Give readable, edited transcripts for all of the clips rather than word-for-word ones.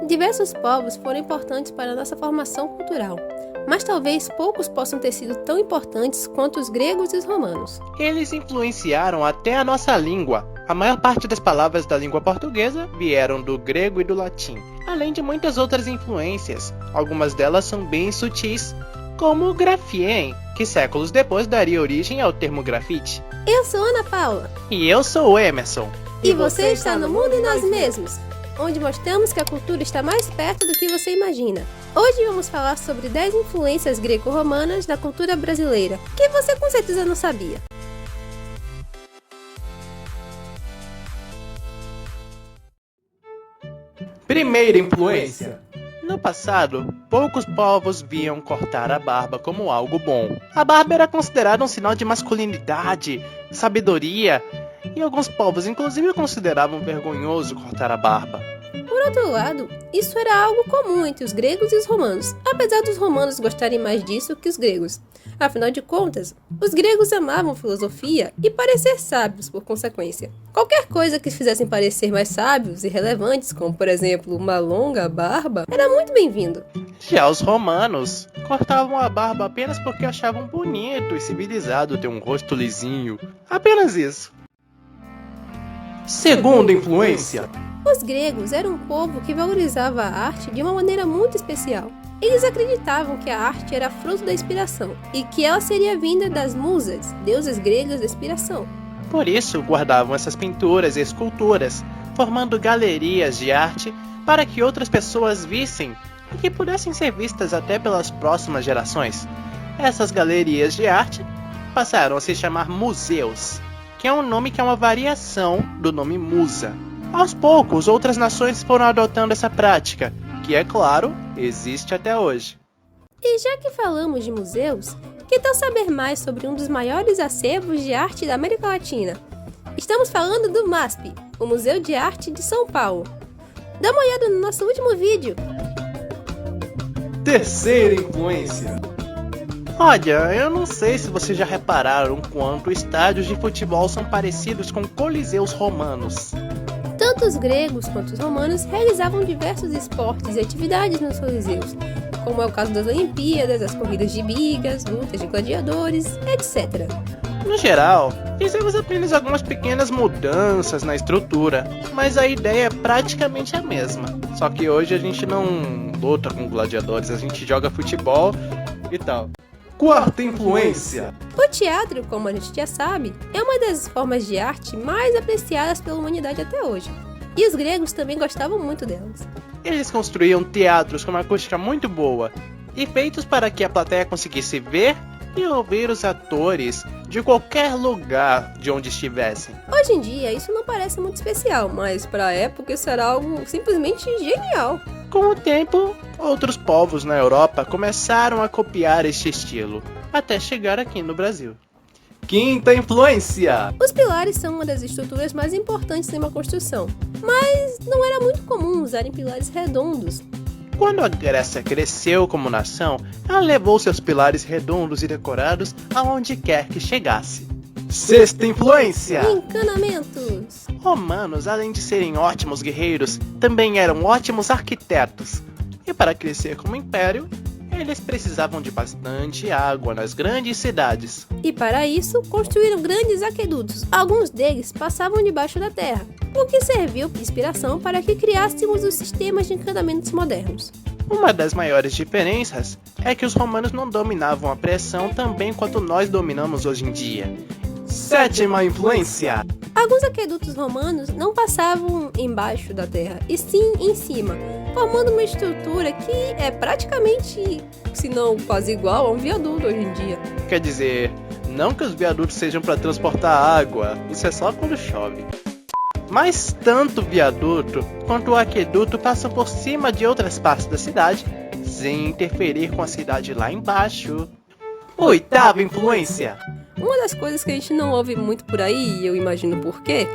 Diversos povos foram importantes para a nossa formação cultural, mas talvez poucos possam ter sido tão importantes quanto os gregos e os romanos. Eles influenciaram até a nossa língua. A maior parte das palavras da língua portuguesa vieram do grego e do latim, além de muitas outras influências. Algumas delas são bem sutis, como o grafien, que séculos depois daria origem ao termo grafite. Eu sou Ana Paula. E eu sou o Emerson. E você está no Mundo e Nós Mesmos, onde mostramos que a cultura está mais perto do que você imagina. Hoje vamos falar sobre 10 influências greco-romanas na cultura brasileira, que você com certeza não sabia. Primeira influência. No passado, poucos povos viam cortar a barba como algo bom. A barba era considerada um sinal de masculinidade, sabedoria, e alguns povos inclusive consideravam vergonhoso cortar a barba. Por outro lado, isso era algo comum entre os gregos e os romanos, apesar dos romanos gostarem mais disso que os gregos. Afinal de contas, os gregos amavam filosofia e parecer sábios por consequência. Qualquer coisa que fizessem parecer mais sábios e relevantes, como por exemplo uma longa barba, era muito bem-vindo. Já os romanos cortavam a barba apenas porque achavam bonito e civilizado ter um rosto lisinho. Apenas isso. Segunda influência. Os gregos eram um povo que valorizava a arte de uma maneira muito especial. Eles acreditavam que a arte era fruto da inspiração e que ela seria vinda das musas, deusas gregas da inspiração. Por isso, guardavam essas pinturas e esculturas, formando galerias de arte para que outras pessoas vissem e que pudessem ser vistas até pelas próximas gerações. Essas galerias de arte passaram a se chamar museus, que é um nome que é uma variação do nome musa. Aos poucos, outras nações foram adotando essa prática, que, é claro, existe até hoje. E já que falamos de museus, que tal saber mais sobre um dos maiores acervos de arte da América Latina? Estamos falando do MASP, o Museu de Arte de São Paulo. Dá uma olhada no nosso último vídeo. Terceira influência. Olha, eu não sei se vocês já repararam quanto estádios de futebol são parecidos com coliseus romanos. Tanto os gregos quanto os romanos realizavam diversos esportes e atividades nos coliseus, como é o caso das Olimpíadas, as corridas de bigas, lutas de gladiadores, etc. No geral, fizemos apenas algumas pequenas mudanças na estrutura, mas a ideia é praticamente a mesma. Só que hoje a gente não luta com gladiadores, a gente joga futebol e tal. Quarta influência. O teatro, como a gente já sabe, é uma das formas de arte mais apreciadas pela humanidade até hoje. E os gregos também gostavam muito delas. Eles construíam teatros com uma acústica muito boa e feitos para que a plateia conseguisse ver e ouvir os atores de qualquer lugar de onde estivessem. Hoje em dia isso não parece muito especial, mas para a época isso era algo simplesmente genial. Com o tempo, outros povos na Europa começaram a copiar este estilo, até chegar aqui no Brasil. Quinta influência. Os pilares são uma das estruturas mais importantes em uma construção, mas não era muito comum usarem pilares redondos. Quando a Grécia cresceu como nação, ela levou seus pilares redondos e decorados aonde quer que chegasse. Sexta influência. Encanamentos. Romanos, além de serem ótimos guerreiros, também eram ótimos arquitetos. E para crescer como império, eles precisavam de bastante água nas grandes cidades. E para isso, construíram grandes aquedutos. Alguns deles passavam debaixo da terra, o que serviu de inspiração para que criássemos os sistemas de encanamentos modernos. Uma das maiores diferenças é que os romanos não dominavam a pressão tão bem quanto nós dominamos hoje em dia. Sétima influência. Alguns aquedutos romanos não passavam embaixo da terra, e sim em cima, formando uma estrutura que é praticamente, se não quase igual a um viaduto hoje em dia. Quer dizer, não que os viadutos sejam para transportar água, isso é só quando chove. Mas tanto o viaduto quanto o aqueduto passam por cima de outras partes da cidade, sem interferir com a cidade lá embaixo. Oitava influência. Uma das coisas que a gente não ouve muito por aí, e eu imagino por quê,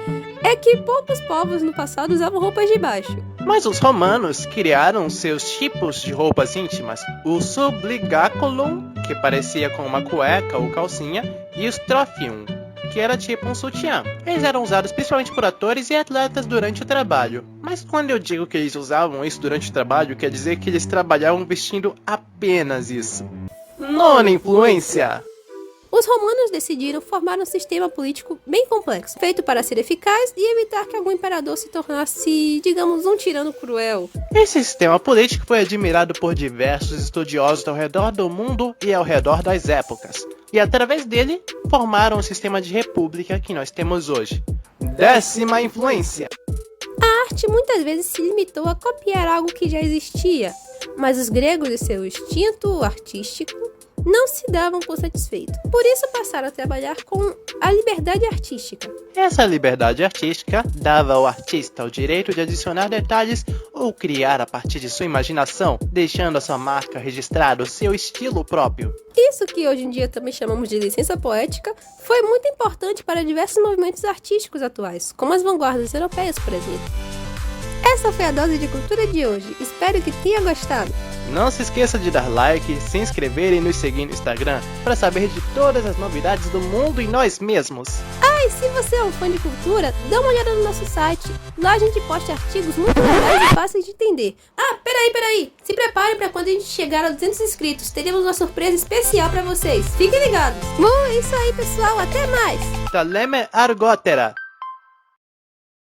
é que poucos povos no passado usavam roupas de baixo. Mas os romanos criaram seus tipos de roupas íntimas, o subligaculum, que parecia com uma cueca ou calcinha, e o strophium, que era tipo um sutiã. Eles eram usados principalmente por atores e atletas durante o trabalho. Mas quando eu digo que eles usavam isso durante o trabalho, quer dizer que eles trabalhavam vestindo apenas isso. Nona influência. Os romanos decidiram formar um sistema político bem complexo, feito para ser eficaz e evitar que algum imperador se tornasse, digamos, um tirano cruel. Esse sistema político foi admirado por diversos estudiosos ao redor do mundo e ao redor das épocas. E através dele, formaram o sistema de república que nós temos hoje. Décima influência. A arte muitas vezes se limitou a copiar algo que já existia, mas os gregos e seu instinto artístico não se davam por satisfeito. Por isso passaram a trabalhar com a liberdade artística. Essa liberdade artística dava ao artista o direito de adicionar detalhes ou criar a partir de sua imaginação, deixando a sua marca registrada, o seu estilo próprio. Isso que hoje em dia também chamamos de licença poética foi muito importante para diversos movimentos artísticos atuais, como as vanguardas europeias, por exemplo. Essa foi a dose de cultura de hoje. Espero que tenha gostado. Não se esqueça de dar like, se inscrever e nos seguir no Instagram para saber de todas as novidades do mundo e nós mesmos. E se você é um fã de cultura, dá uma olhada no nosso site. Lá a gente posta artigos muito legais e fáceis de entender. Peraí. Se prepare para quando a gente chegar a 200 inscritos. Teremos uma surpresa especial para vocês. Fiquem ligados. Bom, é isso aí, pessoal. Até mais. Taleme Argotera.